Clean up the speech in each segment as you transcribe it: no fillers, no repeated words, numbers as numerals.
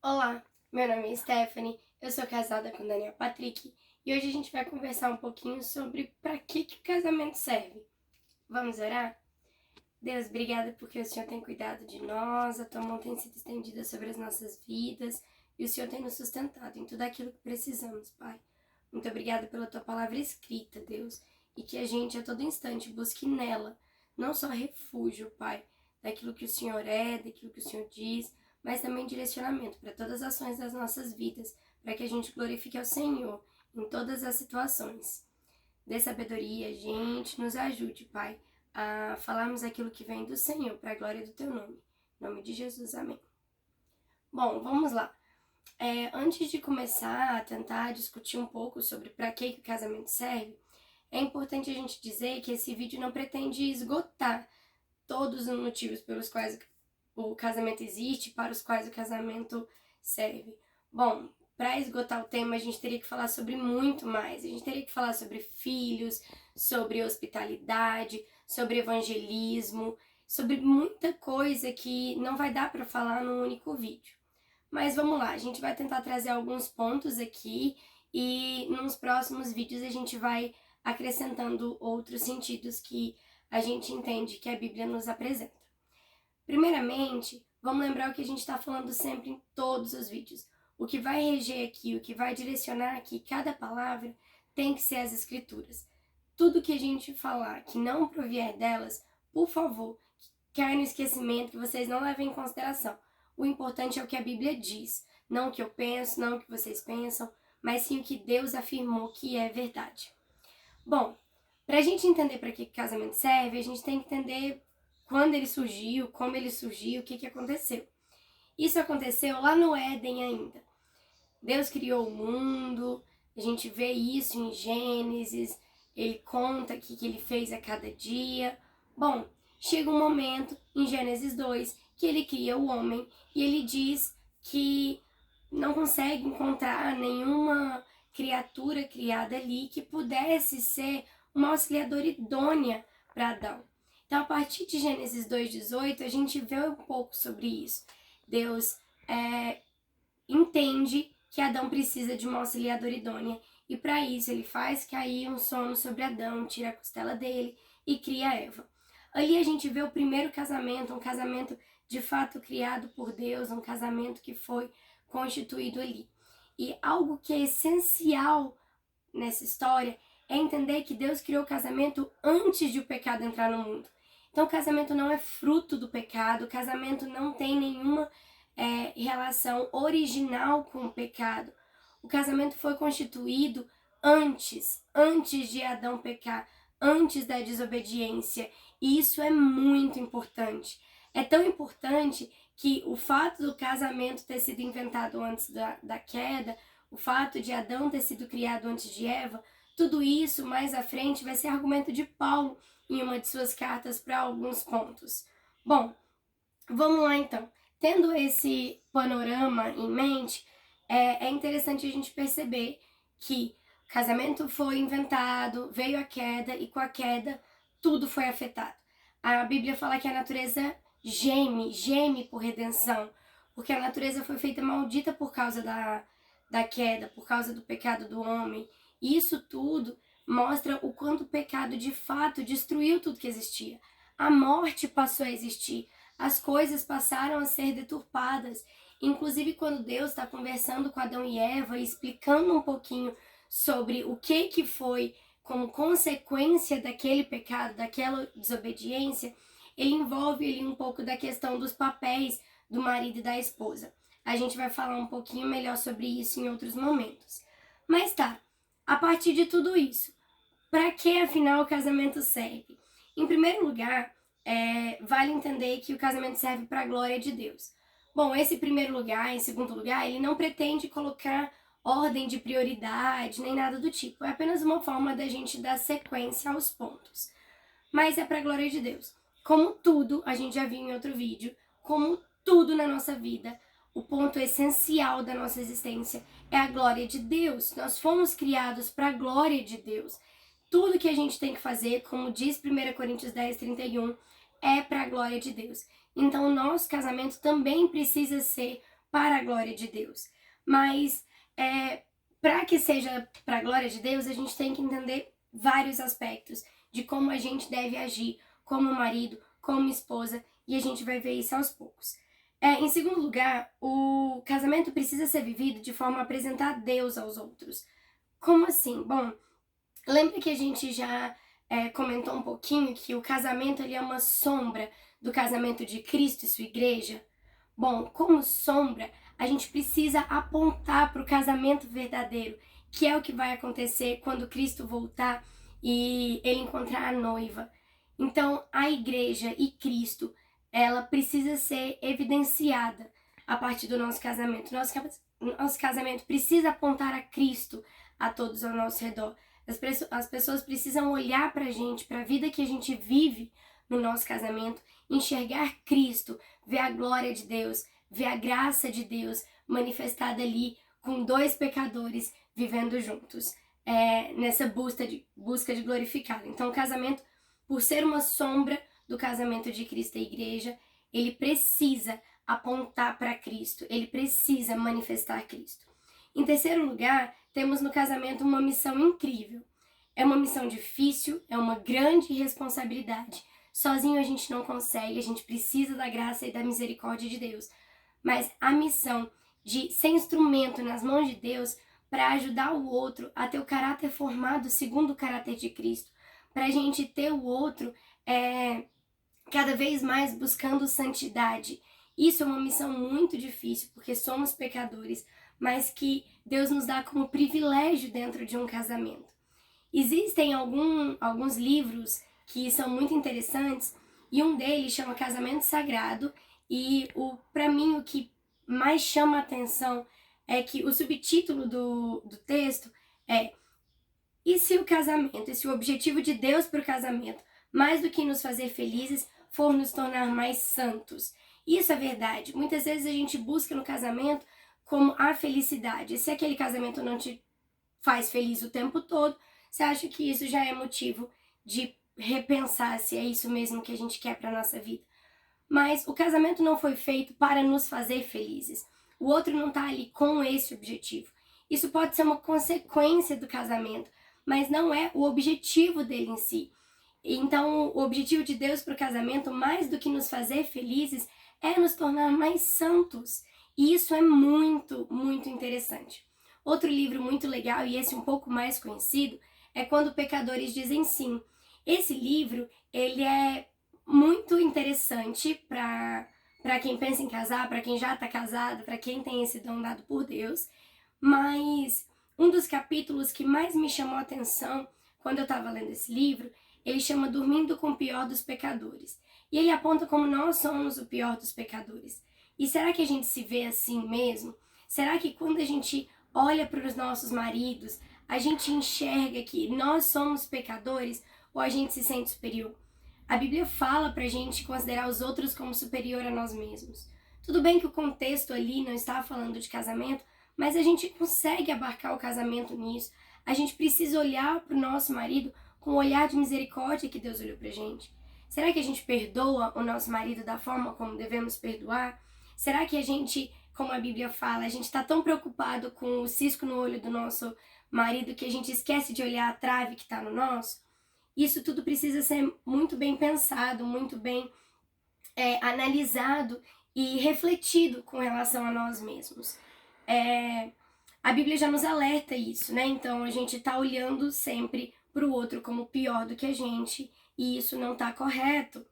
Olá, meu nome é Stephanie, eu sou casada com Daniel Patrick e hoje a gente vai conversar um pouquinho sobre para que o casamento serve. Vamos orar? Deus, obrigada porque o Senhor tem cuidado de nós, a tua mão tem sido estendida sobre as nossas vidas e o Senhor tem nos sustentado em tudo aquilo que precisamos, Pai. Muito obrigada pela tua palavra escrita, Deus, e que a gente a todo instante busque nela não só refúgio, Pai, daquilo que o Senhor é, daquilo que o Senhor diz, mas também direcionamento para todas as ações das nossas vidas, para que a gente glorifique ao Senhor em todas as situações. Dê sabedoria, gente, nos ajude, Pai, a falarmos aquilo que vem do Senhor, para a glória do Teu nome. Em nome de Jesus, amém. Bom, vamos lá. Antes de começar a tentar discutir um pouco sobre para que o casamento serve, é importante a gente dizer que esse vídeo não pretende esgotar todos os motivos pelos quais o casamento existe, para os quais o casamento serve. Bom, para esgotar o tema, a gente teria que falar sobre muito mais. A gente teria que falar sobre filhos, sobre hospitalidade, sobre evangelismo, sobre muita coisa que não vai dar para falar num único vídeo. Mas vamos lá, a gente vai tentar trazer alguns pontos aqui e nos próximos vídeos a gente vai acrescentando outros sentidos que a gente entende que a Bíblia nos apresenta. Primeiramente, vamos lembrar o que a gente está falando sempre em todos os vídeos. O que vai reger aqui, o que vai direcionar aqui cada palavra tem que ser as Escrituras. Tudo que a gente falar que não provier delas, por favor, cai no esquecimento, que vocês não levem em consideração. O importante é o que a Bíblia diz, não o que eu penso, não o que vocês pensam, mas sim o que Deus afirmou que é verdade. Bom, para a gente entender para que casamento serve, a gente tem que entender quando ele surgiu, como ele surgiu, o que aconteceu. Isso aconteceu lá no Éden ainda. Deus criou o mundo, a gente vê isso em Gênesis, ele conta o que ele fez a cada dia. Bom, chega um momento em Gênesis 2 que ele cria o homem e ele diz que não consegue encontrar nenhuma criatura criada ali que pudesse ser uma auxiliadora idônea para Adão. Então, a partir de Gênesis 2,18, a gente vê um pouco sobre isso. Deus entende que Adão precisa de uma auxiliadora idônea e para isso ele faz cair um sono sobre Adão, tira a costela dele e cria Eva. Ali a gente vê o primeiro casamento, um casamento de fato criado por Deus, um casamento que foi constituído ali. E algo que é essencial nessa história é entender que Deus criou o casamento antes de o pecado entrar no mundo. Então o casamento não é fruto do pecado, o casamento não tem nenhuma relação original com o pecado. O casamento foi constituído antes de Adão pecar, antes da desobediência. E isso é muito importante. É tão importante que o fato do casamento ter sido inventado antes da queda, o fato de Adão ter sido criado antes de Eva, tudo isso mais à frente vai ser argumento de Paulo em uma de suas cartas para alguns pontos. Bom, vamos lá então. Tendo esse panorama em mente, é interessante a gente perceber que o casamento foi inventado, veio a queda e com a queda tudo foi afetado. A Bíblia fala que a natureza geme por redenção, porque a natureza foi feita maldita por causa da queda, por causa do pecado do homem. E isso tudo mostra o quanto o pecado de fato destruiu tudo que existia. A morte passou a existir, as coisas passaram a ser deturpadas. Inclusive, quando Deus está conversando com Adão e Eva e explicando um pouquinho sobre o que foi como consequência daquele pecado, daquela desobediência, ele envolve ali um pouco da questão dos papéis do marido e da esposa. A gente vai falar um pouquinho melhor sobre isso em outros momentos. Mas tá, a partir de tudo isso, para que afinal o casamento serve? Em primeiro lugar, vale entender que o casamento serve para a glória de Deus. Bom, esse primeiro lugar, em segundo lugar, ele não pretende colocar ordem de prioridade, nem nada do tipo. É apenas uma forma da gente dar sequência aos pontos. Mas é para a glória de Deus. Como tudo, a gente já viu em outro vídeo, como tudo na nossa vida, o ponto essencial da nossa existência é a glória de Deus. Nós fomos criados para a glória de Deus. Tudo que a gente tem que fazer, como diz 1 Coríntios 10:31, é para a glória de Deus. Então, o nosso casamento também precisa ser para a glória de Deus. Mas para que seja para a glória de Deus, a gente tem que entender vários aspectos de como a gente deve agir como marido, como esposa, e a gente vai ver isso aos poucos. Em segundo lugar, o casamento precisa ser vivido de forma a apresentar Deus aos outros. Como assim? Bom, lembra que a gente já comentou um pouquinho que o casamento ele é uma sombra do casamento de Cristo e sua igreja? Bom, como sombra, a gente precisa apontar para o casamento verdadeiro, que é o que vai acontecer quando Cristo voltar e ele encontrar a noiva. Então, a igreja e Cristo, ela precisa ser evidenciada a partir do nosso casamento. Nosso casamento precisa apontar a Cristo a todos ao nosso redor. As pessoas precisam olhar para a gente, para a vida que a gente vive no nosso casamento, enxergar Cristo, ver a glória de Deus, ver a graça de Deus manifestada ali com dois pecadores vivendo juntos, nessa busca de glorificá-lo. Então, o casamento, por ser uma sombra do casamento de Cristo e igreja, ele precisa apontar para Cristo, ele precisa manifestar Cristo. Em terceiro lugar, temos no casamento uma missão incrível. É uma missão difícil, é uma grande responsabilidade. Sozinho a gente não consegue, a gente precisa da graça e da misericórdia de Deus. Mas a missão de ser instrumento nas mãos de Deus para ajudar o outro a ter o caráter formado segundo o caráter de Cristo, para a gente ter o outro cada vez mais buscando santidade. Isso é uma missão muito difícil, porque somos pecadores, mas que Deus nos dá como privilégio dentro de um casamento. Existem alguns livros que são muito interessantes, e um deles chama Casamento Sagrado, e para mim o que mais chama a atenção é que o subtítulo do texto é: e se o casamento, e se o objetivo de Deus para o casamento, mais do que nos fazer felizes, for nos tornar mais santos? Isso é verdade. Muitas vezes a gente busca no casamento como a felicidade. Se aquele casamento não te faz feliz o tempo todo, você acha que isso já é motivo de repensar se é isso mesmo que a gente quer para nossa vida? Mas o casamento não foi feito para nos fazer felizes. O outro não está ali com esse objetivo. Isso pode ser uma consequência do casamento, mas não é o objetivo dele em si. Então, o objetivo de Deus para o casamento, mais do que nos fazer felizes, é nos tornar mais santos. E isso é muito, muito interessante. Outro livro muito legal, e esse um pouco mais conhecido, é Quando Pecadores Dizem Sim. Esse livro, ele é muito interessante para quem pensa em casar, para quem já está casado, para quem tem esse dom dado por Deus. Mas um dos capítulos que mais me chamou a atenção quando eu estava lendo esse livro, ele chama Dormindo com o Pior dos Pecadores. E ele aponta como nós somos o pior dos pecadores. E será que a gente se vê assim mesmo? Será que quando a gente olha para os nossos maridos, a gente enxerga que nós somos pecadores ou a gente se sente superior? A Bíblia fala pra gente considerar os outros como superior a nós mesmos. Tudo bem que o contexto ali não está falando de casamento, mas a gente consegue abarcar o casamento nisso. A gente precisa olhar pro nosso marido com o olhar de misericórdia que Deus olhou pra gente. Será que a gente perdoa o nosso marido da forma como devemos perdoar? Será que a gente, como a Bíblia fala, a gente está tão preocupado com o cisco no olho do nosso marido que a gente esquece de olhar a trave que está no nosso? Isso tudo precisa ser muito bem pensado, muito bem analisado e refletido com relação a nós mesmos. A Bíblia já nos alerta isso, né? Então a gente está olhando sempre para o outro como pior do que a gente, e isso não está correto.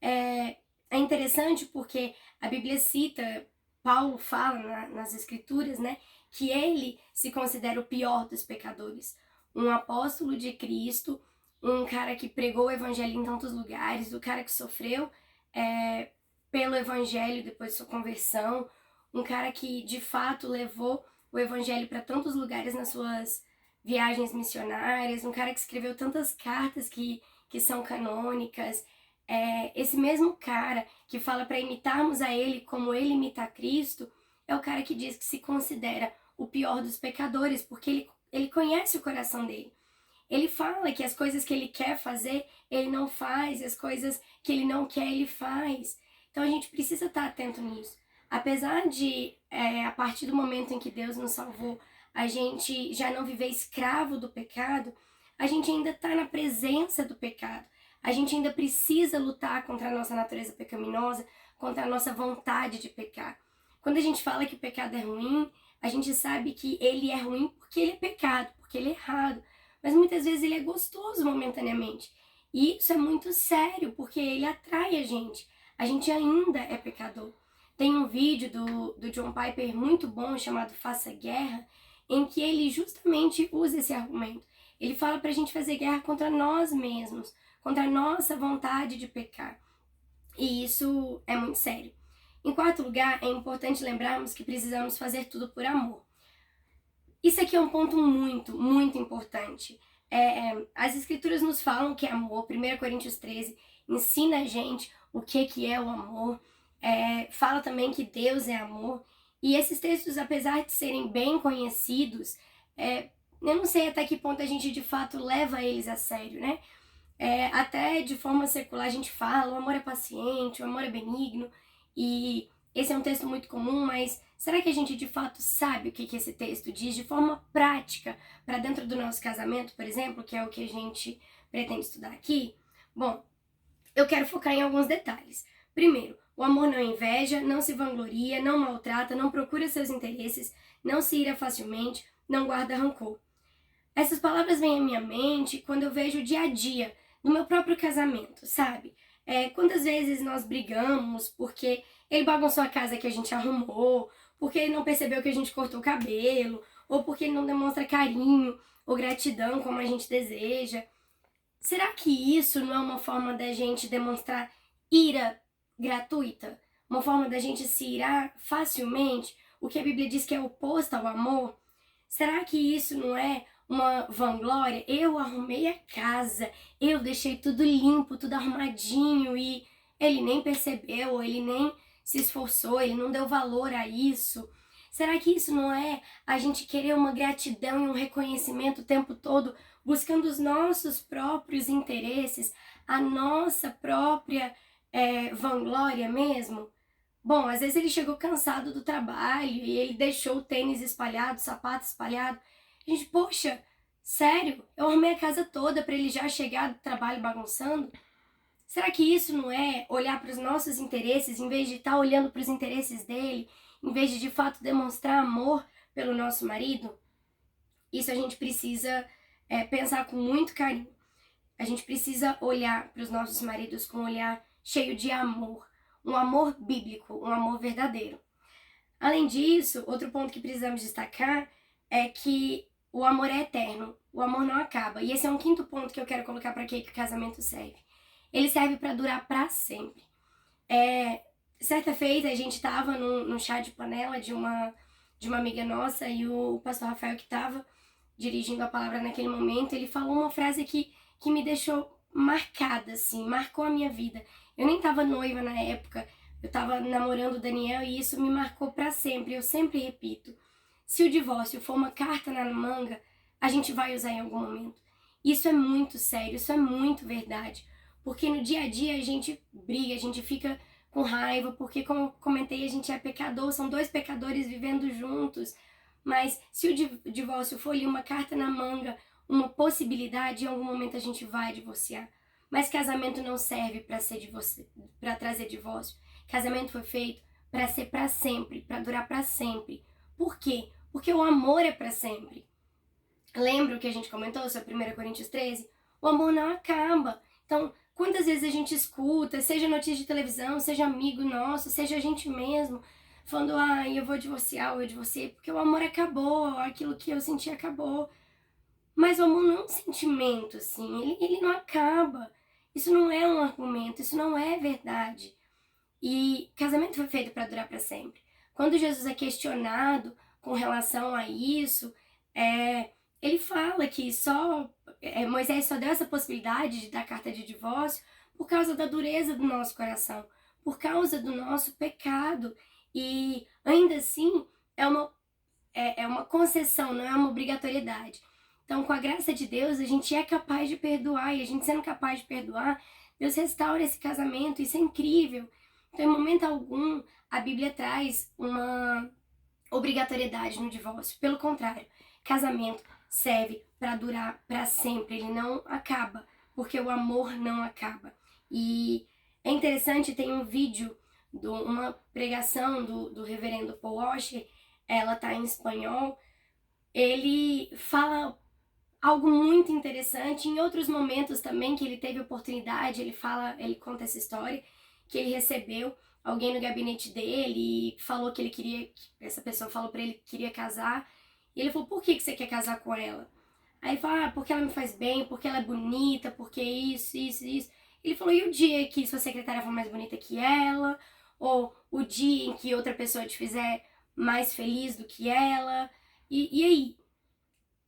É interessante porque a Bíblia cita, Paulo fala nas Escrituras, né, que ele se considera o pior dos pecadores. Um apóstolo de Cristo, um cara que pregou o evangelho em tantos lugares, o cara que sofreu pelo evangelho depois de sua conversão, um cara que de fato levou o evangelho para tantos lugares nas suas viagens missionárias, um cara que escreveu tantas cartas que são canônicas. Esse mesmo cara que fala para imitarmos a ele como ele imita a Cristo, é o cara que diz que se considera o pior dos pecadores, porque ele conhece o coração dele. Ele fala que as coisas que ele quer fazer, ele não faz, e as coisas que ele não quer, ele faz. Então a gente precisa estar atento nisso. Apesar de a partir do momento em que Deus nos salvou, a gente já não viver escravo do pecado, a gente ainda está na presença do pecado. A gente ainda precisa lutar contra a nossa natureza pecaminosa, contra a nossa vontade de pecar. Quando a gente fala que o pecado é ruim, a gente sabe que ele é ruim porque ele é pecado, porque ele é errado. Mas muitas vezes ele é gostoso momentaneamente. E isso é muito sério, porque ele atrai a gente. A gente ainda é pecador. Tem um vídeo do John Piper muito bom, chamado Faça Guerra, em que ele justamente usa esse argumento. Ele fala pra gente fazer guerra contra nós mesmos, contra a nossa vontade de pecar. E isso é muito sério. Em quarto lugar, é importante lembrarmos que precisamos fazer tudo por amor. Isso aqui é um ponto muito, muito importante. As escrituras nos falam que é amor. 1 Coríntios 13 ensina a gente o que é o amor. Fala também que Deus é amor. E esses textos, apesar de serem bem conhecidos, eu não sei até que ponto a gente de fato leva eles a sério, né? Até de forma secular a gente fala, o amor é paciente, o amor é benigno, e esse é um texto muito comum, mas será que a gente de fato sabe o que esse texto diz de forma prática para dentro do nosso casamento, por exemplo, que é o que a gente pretende estudar aqui? Bom, eu quero focar em alguns detalhes. Primeiro, o amor não inveja, não se vangloria, não maltrata, não procura seus interesses, não se ira facilmente, não guarda rancor. Essas palavras vêm à minha mente quando eu vejo o dia a dia no meu próprio casamento, sabe? Quantas vezes nós brigamos porque ele bagunçou a casa que a gente arrumou, porque ele não percebeu que a gente cortou o cabelo, ou porque ele não demonstra carinho ou gratidão como a gente deseja. Será que isso não é uma forma da gente demonstrar ira gratuita? Uma forma da gente se irar facilmente? O que a Bíblia diz que é oposto ao amor? Será que isso não é uma vanglória? Eu arrumei a casa, eu deixei tudo limpo, tudo arrumadinho e ele nem percebeu, ele nem se esforçou, ele não deu valor a isso. Será que isso não é a gente querer uma gratidão e um reconhecimento o tempo todo, buscando os nossos próprios interesses, a nossa própria vanglória mesmo? Bom, às vezes ele chegou cansado do trabalho e ele deixou o tênis espalhado, o sapato espalhado. A gente, poxa, sério? Eu arrumei a casa toda para ele já chegar do trabalho bagunçando? Será que isso não é olhar para os nossos interesses em vez de estar olhando para os interesses dele, em vez de fato demonstrar amor pelo nosso marido? Isso a gente precisa pensar com muito carinho. A gente precisa olhar para os nossos maridos com um olhar cheio de amor. Um amor bíblico, um amor verdadeiro. Além disso, outro ponto que precisamos destacar é que o amor é eterno, o amor não acaba. E esse é um quinto ponto que eu quero colocar para que o casamento serve. Ele serve para durar para sempre. Certa feita, a gente estava no chá de panela de uma amiga nossa e o pastor Rafael, que estava dirigindo a palavra naquele momento, ele falou uma frase que me deixou marcada, assim, marcou a minha vida. Eu nem estava noiva na época, eu estava namorando o Daniel e isso me marcou para sempre. Eu sempre repito, se o divórcio for uma carta na manga, a gente vai usar em algum momento. Isso é muito sério, isso é muito verdade. Porque no dia a dia a gente briga, a gente fica com raiva, porque como eu comentei, a gente é pecador, são dois pecadores vivendo juntos. Mas se o divórcio for ali uma carta na manga, uma possibilidade, em algum momento a gente vai divorciar. Mas casamento não serve para trazer divórcio. Casamento foi feito para ser para sempre, para durar para sempre. Por quê? Porque o amor é para sempre. Lembra o que a gente comentou sobre 1 Coríntios 13? O amor não acaba. Então, quantas vezes a gente escuta, seja notícia de televisão, seja amigo nosso, seja a gente mesmo, falando, eu vou divorciar ou eu divorciei, porque o amor acabou, aquilo que eu senti acabou. Mas o amor não é um sentimento, assim, ele não acaba. Isso não é um argumento, isso não é verdade. E casamento foi feito para durar para sempre. Quando Jesus é questionado com relação a isso, ele fala que Moisés só deu essa possibilidade de dar carta de divórcio por causa da dureza do nosso coração, por causa do nosso pecado. E ainda assim é uma concessão, não é uma obrigatoriedade. Então, com a graça de Deus, a gente é capaz de perdoar, e a gente sendo capaz de perdoar, Deus restaura esse casamento, isso é incrível. Então, em momento algum, a Bíblia traz uma obrigatoriedade no divórcio. Pelo contrário, casamento serve para durar para sempre, ele não acaba, porque o amor não acaba. E é interessante, tem um vídeo, uma pregação do reverendo Paul Washer, ela tá em espanhol, ele fala algo muito interessante. Em outros momentos também que ele teve oportunidade, ele conta essa história, que ele recebeu alguém no gabinete dele e falou que ele queria, essa pessoa falou pra ele que queria casar, e ele falou, por que você quer casar com ela? Aí ele falou, porque ela me faz bem, porque ela é bonita, porque isso, isso, isso. Ele falou, e o dia que sua secretária for mais bonita que ela? Ou o dia em que outra pessoa te fizer mais feliz do que ela? E aí?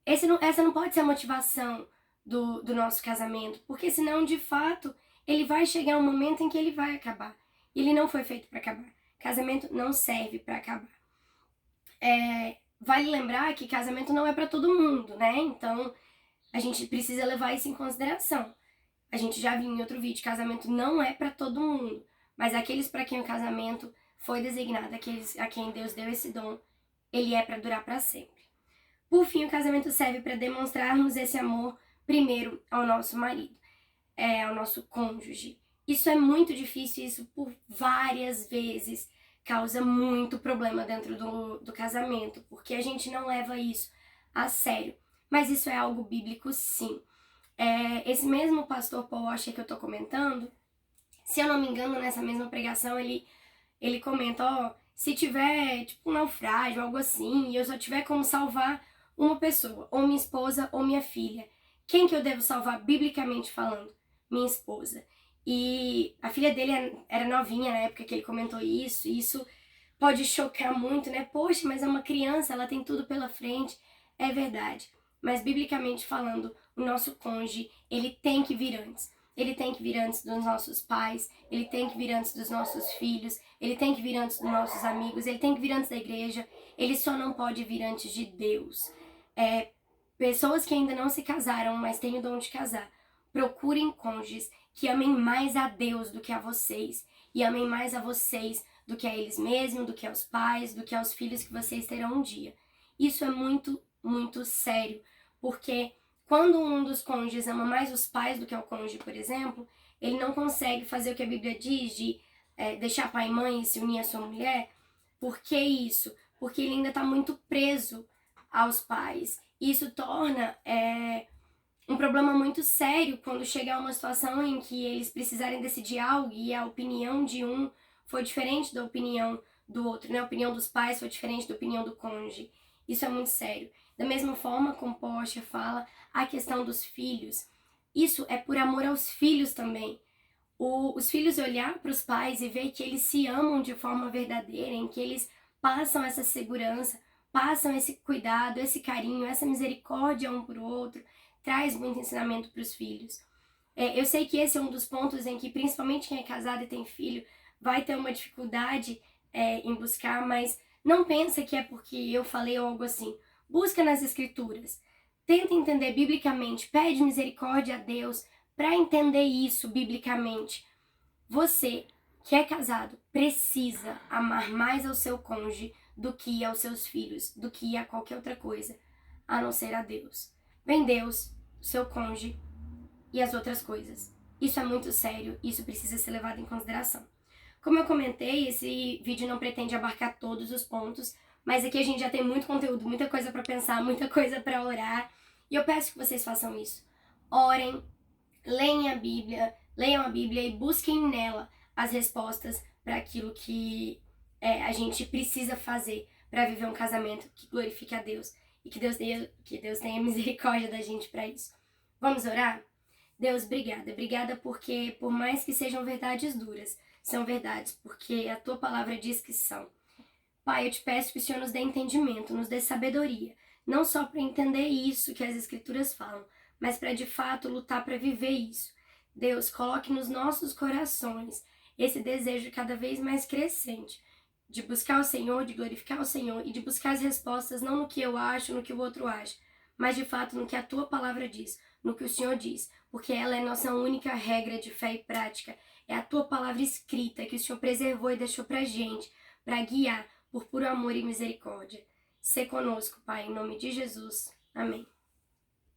Essa não pode ser a motivação do nosso casamento, porque senão, de fato, ele vai chegar um momento em que ele vai acabar. Ele não foi feito para acabar. Casamento não serve para acabar. Vale lembrar que casamento não é para todo mundo, né? Então, a gente precisa levar isso em consideração. A gente já viu em outro vídeo, casamento não é para todo mundo, mas aqueles para quem o casamento foi designado, aqueles a quem Deus deu esse dom, ele é para durar para sempre. Por fim, o casamento serve para demonstrarmos esse amor primeiro ao nosso marido, ao nosso cônjuge. Isso é muito difícil, isso por várias vezes causa muito problema dentro do casamento, porque a gente não leva isso a sério. Mas isso é algo bíblico, sim. Esse mesmo pastor Paul Washer que eu tô comentando, se eu não me engano, nessa mesma pregação, ele comenta, se tiver tipo um naufrágio, algo assim, e eu só tiver como salvar uma pessoa, ou minha esposa ou minha filha, quem que eu devo salvar biblicamente falando? Minha esposa. E a filha dele era novinha na época que ele comentou isso, e isso pode chocar muito, né? Poxa, mas é uma criança, ela tem tudo pela frente. É verdade. Mas biblicamente falando, o nosso cônjuge, ele tem que vir antes. Ele tem que vir antes dos nossos pais, ele tem que vir antes dos nossos filhos, ele tem que vir antes dos nossos amigos, ele tem que vir antes da igreja, ele só não pode vir antes de Deus. Pessoas que ainda não se casaram, mas têm o dom de casar, procurem cônjuges que amem mais a Deus do que a vocês, e amem mais a vocês do que a eles mesmos, do que aos pais, do que aos filhos que vocês terão um dia. Isso é muito, muito sério, porque quando um dos cônjuges ama mais os pais do que o cônjuge, por exemplo, ele não consegue fazer o que a Bíblia diz de deixar pai e mãe e se unir à sua mulher. Por que isso? Porque ele ainda está muito preso aos pais. Isso torna um problema muito sério quando chegar a uma situação em que eles precisarem decidir algo e a opinião de um foi diferente da opinião do outro, né? A opinião dos pais foi diferente da opinião do cônjuge. Isso é muito sério. Da mesma forma, como Porsche fala, a questão dos filhos. Isso é por amor aos filhos também. Os filhos olhar para os pais e ver que eles se amam de forma verdadeira, em que eles passam essa segurança, passam esse cuidado, esse carinho, essa misericórdia um para o outro, traz muito ensinamento para os filhos. Eu sei que esse é um dos pontos em que, principalmente quem é casado e tem filho, vai ter uma dificuldade em buscar, mas não pensa que é porque eu falei ou algo assim. Busca nas escrituras. Tenta entender biblicamente. Pede misericórdia a Deus para entender isso biblicamente. Você que é casado precisa amar mais ao seu cônjuge do que aos seus filhos, do que a qualquer outra coisa, a não ser a Deus. Vem Deus, seu cônjuge e as outras coisas. Isso é muito sério, isso precisa ser levado em consideração. Como eu comentei, esse vídeo não pretende abarcar todos os pontos, mas aqui a gente já tem muito conteúdo, muita coisa para pensar, muita coisa para orar, e eu peço que vocês façam isso. Orem, leiam a Bíblia e busquem nela as respostas para aquilo que a gente precisa fazer para viver um casamento que glorifique a Deus e que Deus tenha misericórdia da gente para isso. Vamos orar? Deus, obrigada porque por mais que sejam verdades duras, são verdades porque a tua palavra diz que são. Pai, eu te peço que o Senhor nos dê entendimento, nos dê sabedoria, não só para entender isso que as Escrituras falam, mas para de fato lutar para viver isso. Deus, coloque nos nossos corações esse desejo cada vez mais crescente de buscar o Senhor, de glorificar o Senhor e de buscar as respostas não no que eu acho, no que o outro acha, mas de fato no que a tua palavra diz, no que o Senhor diz, porque ela é nossa única regra de fé e prática. É a tua palavra escrita que o Senhor preservou e deixou pra gente, para guiar, por puro amor e misericórdia. Sê conosco, Pai, em nome de Jesus. Amém.